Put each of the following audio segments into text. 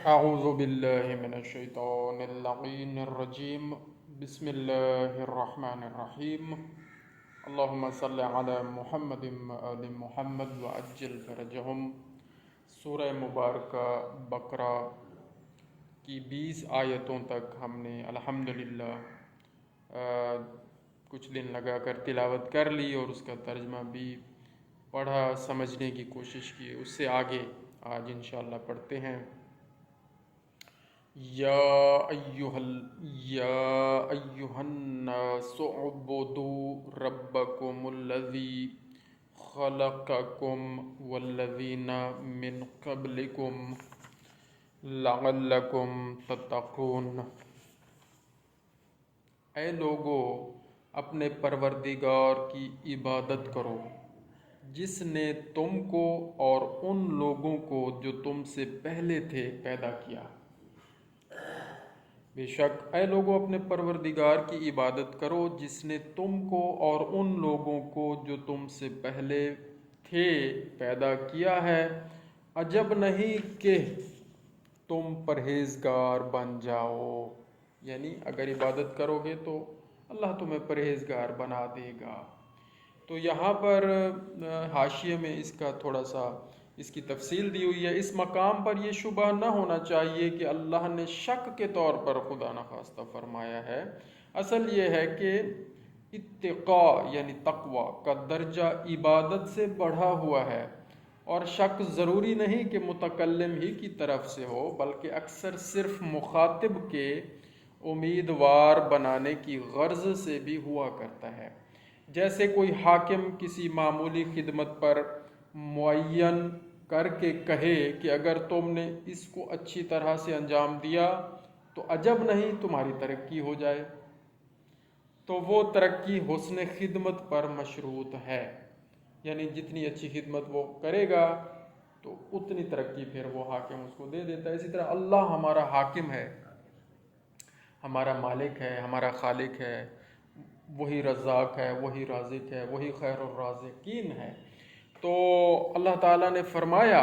اعوذ باللہ من الشیطان اللعین الرجیم بسم اللہ الرحمن الرحیم اللہم صلی علی محمد وآل محمد وعجل فرجہم۔ سورہ مبارکہ بقرہ کی 20 آیتوں تک ہم نے الحمدللہ کچھ دن لگا کر تلاوت کر لی اور اس کا ترجمہ بھی پڑھا، سمجھنے کی کوشش کی۔ اس سے آگے آج انشاءاللہ پڑھتے ہیں۔ یا ایہا الناس اعبدوا ربکم الذی خلقکم والذین من قبلکم لعلکم تتقون۔ اے لوگو، اپنے پروردگار کی عبادت کرو جس نے تم کو اور ان لوگوں کو جو تم سے پہلے تھے پیدا کیا۔ بے شک اے لوگو، اپنے پروردگار کی عبادت کرو جس نے تم کو اور ان لوگوں کو جو تم سے پہلے تھے پیدا کیا ہے۔ عجب نہیں کہ تم پرہیزگار بن جاؤ، یعنی اگر عبادت کرو گے تو اللہ تمہیں پرہیزگار بنا دے گا۔ تو یہاں پر حاشیے میں اس کا تھوڑا سا اس کی تفصیل دی ہوئی ہے۔ اس مقام پر یہ شبہ نہ ہونا چاہیے کہ اللہ نے شک کے طور پر خدا نخواستہ فرمایا ہے۔ اصل یہ ہے کہ اتقاء یعنی تقوی کا درجہ عبادت سے بڑھا ہوا ہے، اور شک ضروری نہیں کہ متکلم ہی کی طرف سے ہو، بلکہ اکثر صرف مخاطب کے امیدوار بنانے کی غرض سے بھی ہوا کرتا ہے۔ جیسے کوئی حاکم کسی معمولی خدمت پر معین کر کے کہے کہ اگر تم نے اس کو اچھی طرح سے انجام دیا تو عجب نہیں تمہاری ترقی ہو جائے، تو وہ ترقی حسن خدمت پر مشروط ہے، یعنی جتنی اچھی خدمت وہ کرے گا تو اتنی ترقی پھر وہ حاکم اس کو دے دیتا ہے۔ اسی طرح اللہ ہمارا حاکم ہے، ہمارا مالک ہے، ہمارا خالق ہے، وہی رزاق ہے، وہی رازق ہے، وہی خیر الرازقین ہے۔ تو اللہ تعالیٰ نے فرمایا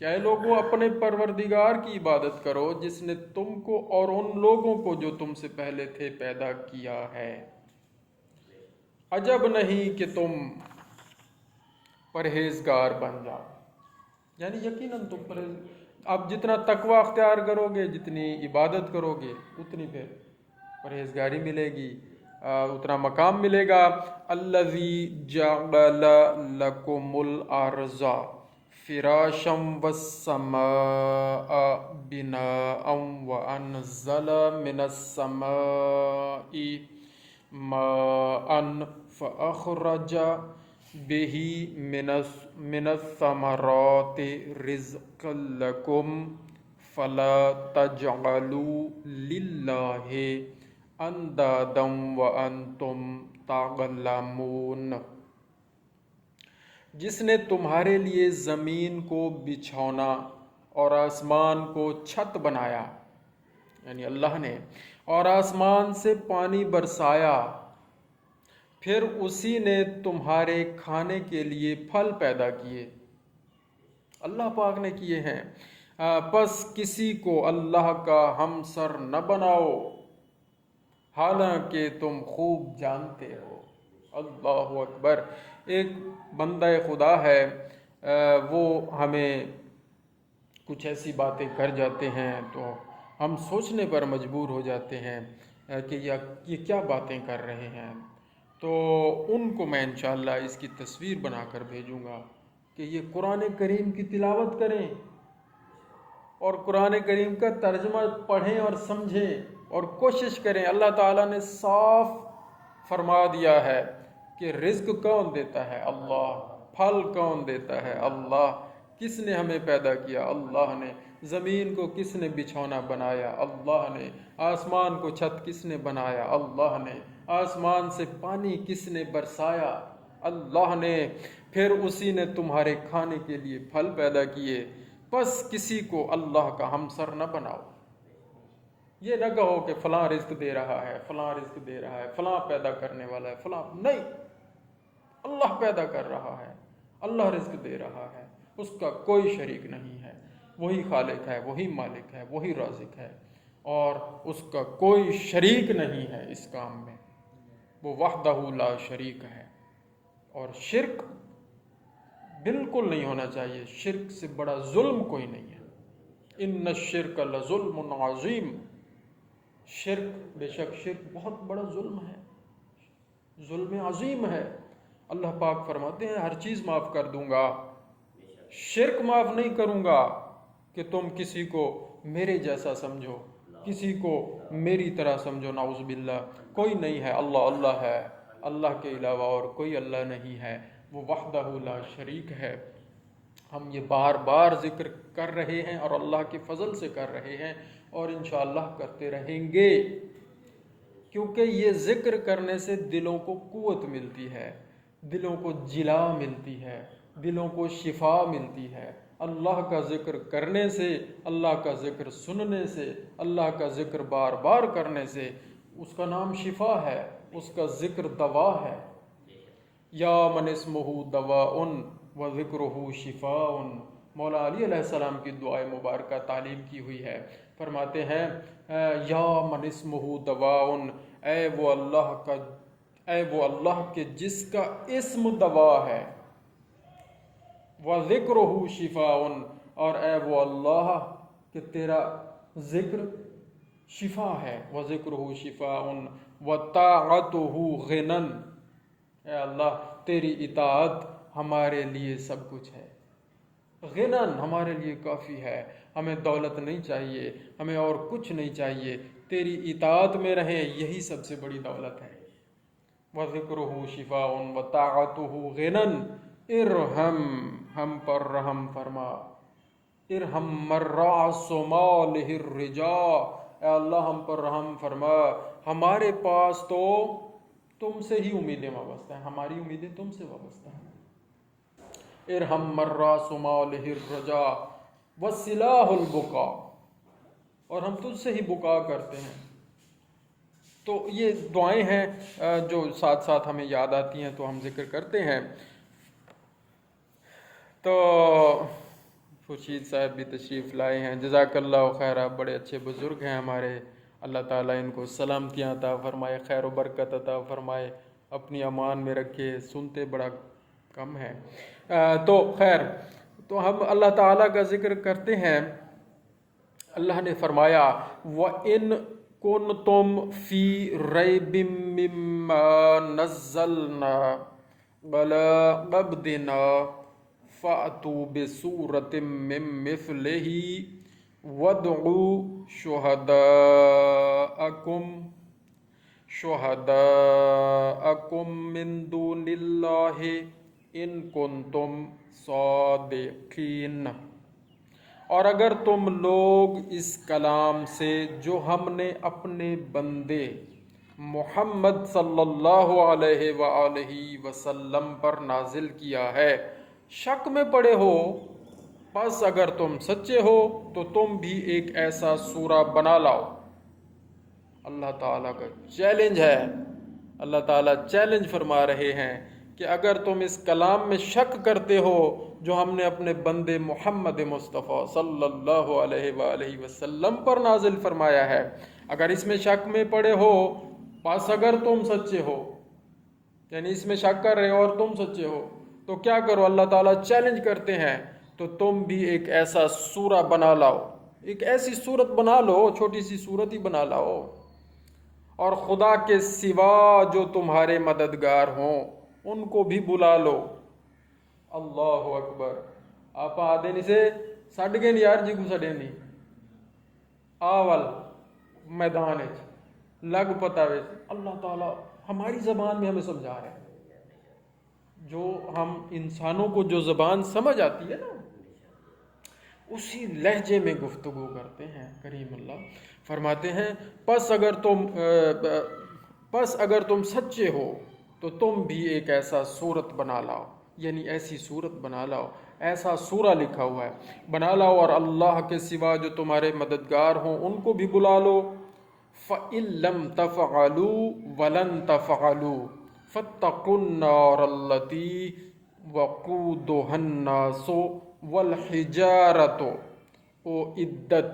کہ اے لوگوں، اپنے پروردگار کی عبادت کرو جس نے تم کو اور ان لوگوں کو جو تم سے پہلے تھے پیدا کیا ہے۔ عجب نہیں کہ تم پرہیزگار بن جاؤ، یعنی یقیناً تم اب جتنا تقوی اختیار کرو گے، جتنی عبادت کرو گے، اتنی پھر پرہیزگاری ملے گی، اتنا مقام ملے گا۔ الذی جعل لکم الارض فراشا والسماء بناء وانزل من السماء ماء فاخرج به من الثمرات رزقا لکم فلا تجعلوا للہ اندادا وانتم تعلمون۔ جس نے تمہارے لیے زمین کو بچھونا اور آسمان کو چھت بنایا، یعنی اللہ نے، اور آسمان سے پانی برسایا، پھر اسی نے تمہارے کھانے کے لیے پھل پیدا کیے، اللہ پاک نے کیے ہیں۔ پس کسی کو اللہ کا ہمسر نہ بناؤ، حالانکہ تم خوب جانتے ہو۔ اللہ اکبر۔ ایک بندہ خدا ہے، وہ ہمیں کچھ ایسی باتیں کر جاتے ہیں تو ہم سوچنے پر مجبور ہو جاتے ہیں کہ یہ کیا باتیں کر رہے ہیں۔ تو ان کو میں انشاءاللہ اس کی تصویر بنا کر بھیجوں گا کہ یہ قرآن کریم کی تلاوت کریں اور قرآن کریم کا ترجمہ پڑھیں اور سمجھیں اور کوشش کریں۔ اللہ تعالیٰ نے صاف فرما دیا ہے کہ رزق کون دیتا ہے؟ اللہ۔ پھل کون دیتا ہے؟ اللہ۔ کس نے ہمیں پیدا کیا؟ اللہ نے۔ زمین کو کس نے بچھونا بنایا؟ اللہ نے۔ آسمان کو چھت کس نے بنایا؟ اللہ نے۔ آسمان سے پانی کس نے برسایا؟ اللہ نے۔ پھر اسی نے تمہارے کھانے کے لیے پھل پیدا کیے، پس کسی کو اللہ کا ہمسر نہ بناؤ۔ یہ نہ کہو کہ فلاں رزق دے رہا ہے، فلاں رزق دے رہا ہے، فلاں پیدا کرنے والا ہے، فلاں نہیں، اللہ پیدا کر رہا ہے، اللہ رزق دے رہا ہے، اس کا کوئی شریک نہیں ہے۔ وہی خالق ہے، وہی مالک ہے، وہی رازق ہے، اور اس کا کوئی شریک نہیں ہے اس کام میں، وہ وحدہ لا شریک ہے۔ اور شرک بالکل نہیں ہونا چاہیے، شرک سے بڑا ظلم کوئی نہیں ہے۔ ان الشرک لظلم عظیم، شرک، بے شک شرک بہت بڑا ظلم ہے، ظلم عظیم ہے۔ اللہ پاک فرماتے ہیں ہر چیز معاف کر دوں گا، شرک معاف نہیں کروں گا کہ تم کسی کو میرے جیسا سمجھو، کسی کو میری طرح سمجھو، نعوذ باللہ۔ کوئی نہیں ہے، اللہ اللہ ہے، اللہ کے علاوہ اور کوئی اللہ نہیں ہے، وہ وحدہ لا شریک ہے۔ ہم یہ بار بار ذکر کر رہے ہیں اور اللہ کے فضل سے کر رہے ہیں، اور انشاءاللہ کرتے رہیں گے، کیونکہ یہ ذکر کرنے سے دلوں کو قوت ملتی ہے، دلوں کو جلا ملتی ہے، دلوں کو شفا ملتی ہے۔ اللہ کا ذکر کرنے سے، اللہ کا ذکر سننے سے، اللہ کا ذکر بار بار کرنے سے، اس کا نام شفا ہے، اس کا ذکر دوا ہے۔ یا من اسمہ دواء و ذکرہ شفاء، مولا علی علیہ السلام کی دعائے مبارکہ تعلیم کی ہوئی ہے۔ فرماتے ہیں یا من اسمہ دواء، اے وہ اللہ کے جس کا اسم دوا ہے، وَذِكْرُهُ شِفَاءٌ، اور اے وہ اللہ کہ تیرا ذکر شفا ہے، وَذِكْرُهُ شِفَاءٌ وَطَاعَتُهُ غِنًى، اے اللہ تیری اطاعت ہمارے لیے سب کچھ ہے، غنن ہمارے لیے کافی ہے، ہمیں دولت نہیں چاہیے، ہمیں اور کچھ نہیں چاہیے، تیری اطاعت میں رہیں، یہی سب سے بڑی دولت ہے۔ وَذِكْرُهُ شِفَاءٌ وَطَاعَتُهُ غِنًى، ارحم، ہم پر رحم فرما، ارحم من رأس مالہ الرجا، اے اللہ ہم پر رحم فرما، ہمارے پاس تو تم سے ہی امیدیں وابستہ ہیں، ہماری امیدیں تم سے وابستہ ہیں۔ ارحم من رأس مالہ الرجا وسلاح البکا، اور ہم تجھ سے ہی بکا کرتے ہیں۔ تو یہ دعائیں ہیں جو ساتھ ساتھ ہمیں یاد آتی ہیں تو ہم ذکر کرتے ہیں۔ تو خورشید صاحب بھی تشریف لائے ہیں، جزاک اللہ خیر، آپ بڑے اچھے بزرگ ہیں ہمارے، اللہ تعالیٰ ان کو سلامتیاں عطا فرمائے، خیر و برکت عطا فرمائے، اپنی امان میں رکھے، سنتے بڑا کم ہے۔ تو خیر، تو ہم اللہ تعالیٰ کا ذکر کرتے ہیں۔ اللہ نے فرمایا وَإِن كُنتُمْ فِي رَيْبٍ مِّمَّا نَزَّلْنَا عَلَىٰ عَبْدِنَا فَأْتُوا بِسُورَةٍ مِّن مِّثْلِهِ وَادْعُوا شُهَدَاءَكُم مِّن دُونِ اللَّهِ إِن كُنتُمْ صَادِقِينَ، اور اگر تم لوگ اس کلام سے جو ہم نے اپنے بندے محمد صلی اللہ علیہ وآلہ وسلم پر نازل کیا ہے شک میں پڑے ہو، پس اگر تم سچے ہو تو تم بھی ایک ایسا سورہ بنا لاؤ۔ اللہ تعالیٰ کا چیلنج ہے، اللہ تعالیٰ چیلنج فرما رہے ہیں کہ اگر تم اس کلام میں شک کرتے ہو جو ہم نے اپنے بندے محمد مصطفیٰ صلی اللہ علیہ وآلہ وسلم پر نازل فرمایا ہے، اگر اس میں شک میں پڑے ہو، پس اگر تم سچے ہو، یعنی اس میں شک کر رہے ہو اور تم سچے ہو، تو کیا کرو؟ اللہ تعالیٰ چیلنج کرتے ہیں تو تم بھی ایک ایسا سورہ بنا لاؤ، ایک ایسی صورت بنا لو، چھوٹی سی صورت ہی بنا لاؤ، اور خدا کے سوا جو تمہارے مددگار ہوں ان کو بھی بلا لو۔ اللہ اکبر، آپ آدھے نہیں سے سڈ گئے یار جی کو سڈے نہیں آول میدان لگ پتا وے، اللہ تعالیٰ ہماری زبان میں ہمیں سمجھا رہے ہیں، جو ہم انسانوں کو جو زبان سمجھ آتی ہے نا اسی لہجے میں گفتگو کرتے ہیں۔ کریم اللہ فرماتے ہیں پس اگر تم سچے ہو تو تم بھی ایک ایسا صورت بنا لاؤ، یعنی ایسی صورت بنا لاؤ، ایسا سورہ لکھا ہوا ہے بنا لاؤ، اور اللہ کے سوا جو تمہارے مددگار ہوں ان کو بھی بلا لو۔ فَإِن لَّمْ تَفْعَلُوا وَلَن تَفْعَلُوا فَاتَّقُوا النَّارَ الَّتِي وَقُودُهَا النَّاسُ وَالْحِجَارَةُ اعدت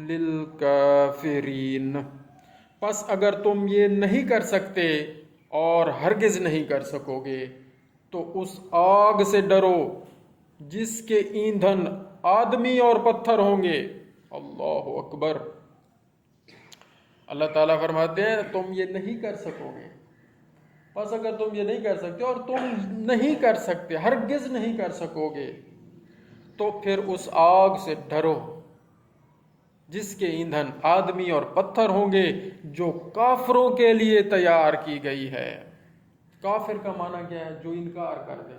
للکافرین، پس اگر تم یہ نہیں کر سکتے اور ہرگز نہیں کر سکو گے تو اس آگ سے ڈرو جس کے ایندھن آدمی اور پتھر ہوں گے۔ اللہ اکبر۔ اللہ تعالیٰ فرماتے ہیں تم یہ نہیں کر سکو گے، بس اگر تم یہ نہیں کر سکتے اور تم نہیں کر سکتے، ہرگز نہیں کر سکو گے، تو پھر اس آگ سے ڈرو جس کے ایندھن آدمی اور پتھر ہوں گے، جو کافروں کے لیے تیار کی گئی ہے۔ کافر کا معنی کیا ہے؟ جو انکار کر دے،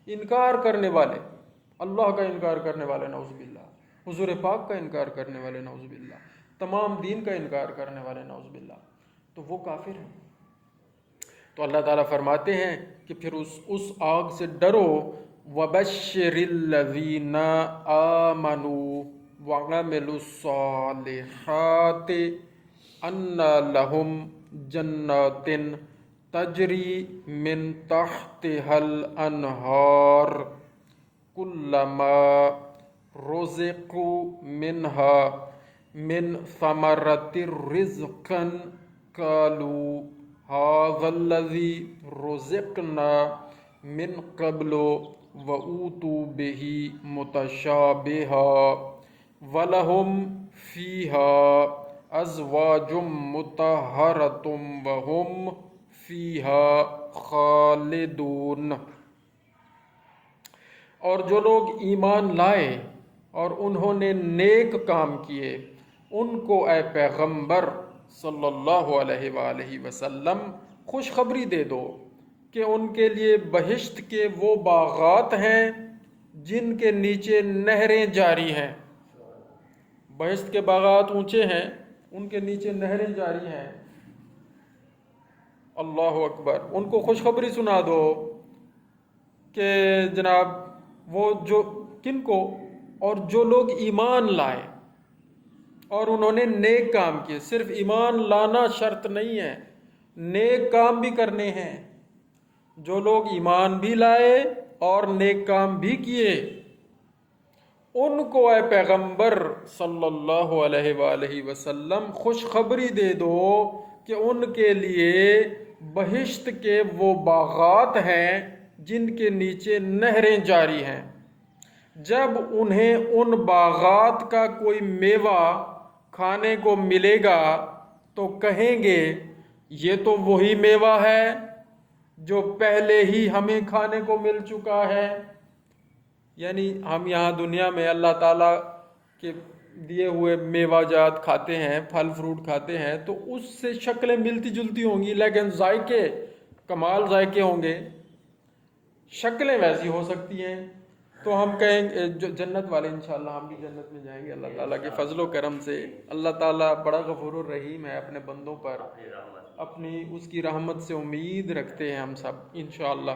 انکار کرنے والے، اللہ کا انکار کرنے والے، نعوذ باللہ، حضور پاک کا انکار کرنے والے، نعوذ باللہ، تمام دین کا انکار کرنے والے، نعوذ باللہ، تو وہ کافر ہیں۔ تو اللہ تعالیٰ فرماتے ہیں کہ پھر اس آگ سے ڈرو۔ وَبَشِّرِ الَّذِينَ آمَنُوا وَعَمِلُوا الصَّالِحَاتِ أَنَّ لَهُمْ جَنَّاتٍ تَجْرِي مِن تَحْتِهَا الْأَنْهَارُ كُلَّمَا رُزِقُوا مِنْهَا مِن ثَمَرَةٍ رِزْقًا قَالُوا هَذَا الَّذِي رُزِقْنَا مِن قَبْلُ وَأُوتُوا بِهِ مُتَشَابِهًا وَلَهُمْ فِيهَا أَزْوَاجٌ مُطَهَّرَةٌ وَهُمْ فِيهَا خَالِدُونَ۔ اور جو لوگ ایمان لائے اور انہوں نے نیک کام کیے، ان کو اے پیغمبر صلی اللہ علیہ وآلہ وسلم خوشخبری دے دو کہ ان کے لیے بہشت کے وہ باغات ہیں جن کے نیچے نہریں جاری ہیں۔ بہشت کے باغات اونچے ہیں، ان کے نیچے نہریں جاری ہیں۔ اللہ اکبر۔ ان کو خوشخبری سنا دو کہ جناب وہ جو کن کو، اور جو لوگ ایمان لائے اور انہوں نے نیک کام کیے۔ صرف ایمان لانا شرط نہیں ہے، نیک کام بھی کرنے ہیں۔ جو لوگ ایمان بھی لائے اور نیک کام بھی کیے، ان کو اے پیغمبر صلی اللہ علیہ وآلہ وسلم خوشخبری دے دو کہ ان کے لیے بہشت کے وہ باغات ہیں جن کے نیچے نہریں جاری ہیں۔ جب انہیں ان باغات کا کوئی میوہ کھانے کو ملے گا تو کہیں گے یہ تو وہی میوہ ہے جو پہلے ہی ہمیں کھانے کو مل چکا ہے۔ یعنی ہم یہاں دنیا میں اللہ تعالیٰ کے دیے ہوئے میوہ جات کھاتے ہیں، پھل فروٹ کھاتے ہیں، تو اس سے شکلیں ملتی جلتی ہوں گی، لیکن ذائقے کمال ذائقے ہوں گے، شکلیں ویسی ہو سکتی ہیں۔ تو ہم کہیں گے جو جنت والے، انشاءاللہ ہم بھی جنت میں جائیں گے اللہ تعالیٰ کے فضل و کرم سے۔ اللہ تعالیٰ بڑا غفور الرحیم ہے، اپنے بندوں پر اپنی اس کی رحمت سے امید رکھتے ہیں ہم سب انشاءاللہ۔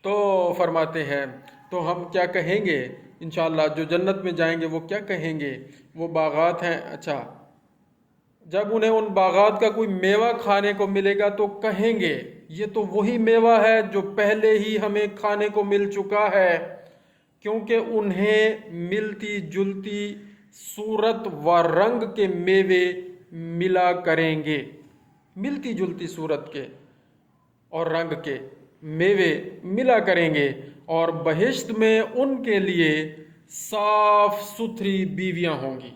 تو فرماتے ہیں تو ہم کیا کہیں گے انشاءاللہ، جو جنت میں جائیں گے وہ کیا کہیں گے؟ وہ باغات ہیں، اچھا جب انہیں ان باغات کا کوئی میوہ کھانے کو ملے گا تو کہیں گے یہ تو وہی میوہ ہے جو پہلے ہی ہمیں کھانے کو مل چکا ہے، کیونکہ انہیں ملتی جلتی صورت و رنگ کے میوے ملا کریں گے، ملتی جلتی صورت کے اور رنگ کے میوے ملا کریں گے، اور بہشت میں ان کے لیے صاف ستھری بیویاں ہوں گی۔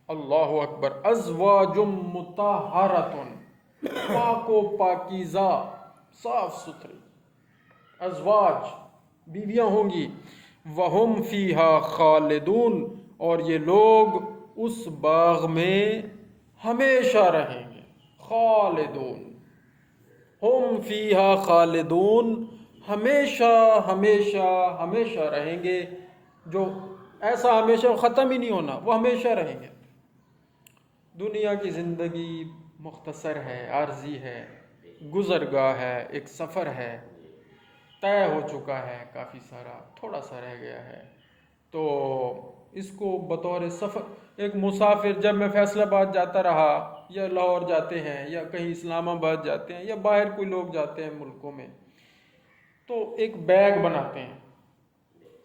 اللہ اکبر۔ ازواج مطہرۃ، پاک و پاکیزہ، صاف ستھری ازواج، بیویاں ہوں گی۔ وہم فیہا خالدون، اور یہ لوگ اس باغ میں ہمیشہ رہیں گے۔ خالدون، ہم فیہا خالدون، ہمیشہ ہمیشہ ہمیشہ رہیں گے، جو ایسا ہمیشہ ختم ہی نہیں ہونا، وہ ہمیشہ رہیں گے۔ دنیا کی زندگی مختصر ہے، عارضی ہے، گزرگاہ ہے، ایک سفر ہے، طے ہو چکا ہے، کافی سارا، تھوڑا سا رہ گیا ہے۔ تو اس کو بطور سفر، ایک مسافر جب میں فیصل آباد جاتا رہا، یا لاہور جاتے ہیں، یا کہیں اسلام آباد جاتے ہیں، یا باہر کوئی لوگ جاتے ہیں ملکوں میں، تو ایک بیگ بناتے ہیں،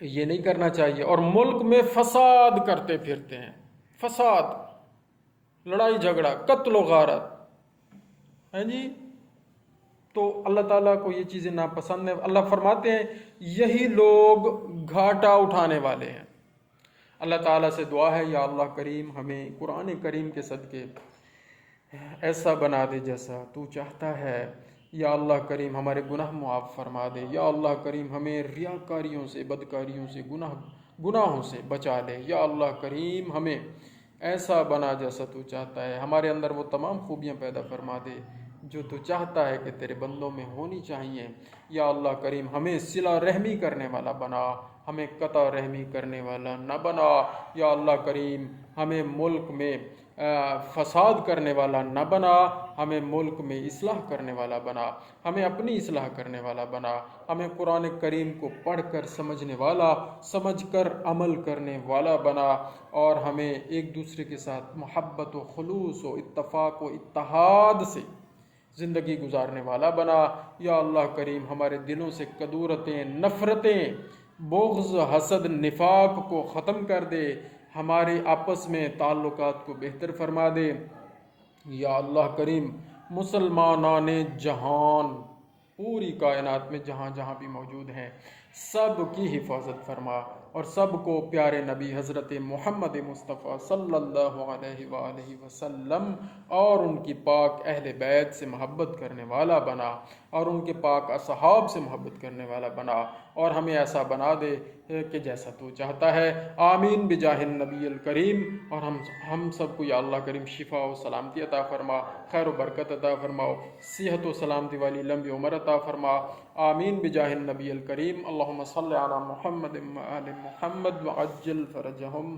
یہ نہیں کرنا چاہیے۔ اور ملک میں فساد کرتے پھرتے ہیں، فساد، لڑائی جھگڑا، قتل و غارت، ہیں جی، تو اللہ تعالیٰ کو یہ چیزیں ناپسند ہیں۔ اللہ فرماتے ہیں یہی لوگ گھاٹا اٹھانے والے ہیں۔ اللہ تعالیٰ سے دعا ہے یا اللہ کریم ہمیں قرآن کریم کے صدقے ایسا بنا دے جیسا تو چاہتا ہے۔ یا اللہ کریم ہمارے گناہ معاف فرما دے۔ یا اللہ کریم ہمیں ریاکاریوں سے، بدکاریوں سے، گناہوں سے بچا لے۔ یا اللہ کریم ہمیں ایسا بنا جیسا تو چاہتا ہے، ہمارے اندر وہ تمام خوبیاں پیدا فرما دے جو تو چاہتا ہے کہ تیرے بندوں میں ہونی چاہیے۔ یا اللہ کریم ہمیں صلہ رحمی کرنے والا بنا، ہمیں قطع رحمی کرنے والا نہ بنا۔ یا اللہ کریم ہمیں ملک میں فساد کرنے والا نہ بنا، ہمیں ملک میں اصلاح کرنے والا بنا، ہمیں اپنی اصلاح کرنے والا بنا، ہمیں قرآن کریم کو پڑھ کر سمجھنے والا، سمجھ کر عمل کرنے والا بنا، اور ہمیں ایک دوسرے کے ساتھ محبت و خلوص و اتفاق و اتحاد سے زندگی گزارنے والا بنا۔ یا اللہ کریم ہمارے دلوں سے کدورتیں، نفرتیں، بغض، حسد، نفاق کو ختم کر دے، ہمارے آپس میں تعلقات کو بہتر فرما دے۔ یا اللہ کریم مسلمانان جہان، پوری کائنات میں جہاں جہاں بھی موجود ہیں، سب کی حفاظت فرما، اور سب کو پیارے نبی حضرت محمد مصطفیٰ صلی اللہ علیہ وآلہ وسلم اور ان کی پاک اہل بیت سے محبت کرنے والا بنا، اور ان کے پاک اصحاب سے محبت کرنے والا بنا، اور ہمیں ایسا بنا دے کہ جیسا تو چاہتا ہے۔ آمین بجاہ النبی الکریم۔ اور ہم سب کو یا اللہ کریم شفا و سلامتی عطا فرما، خیر و برکت عطا فرماؤ، صحت و سلامتی والی لمبی عمر عطا فرما۔ آمین بجاہ النبی الکریم۔ اللہم صلی علی محمد و آل محمد وعجل فرجہم۔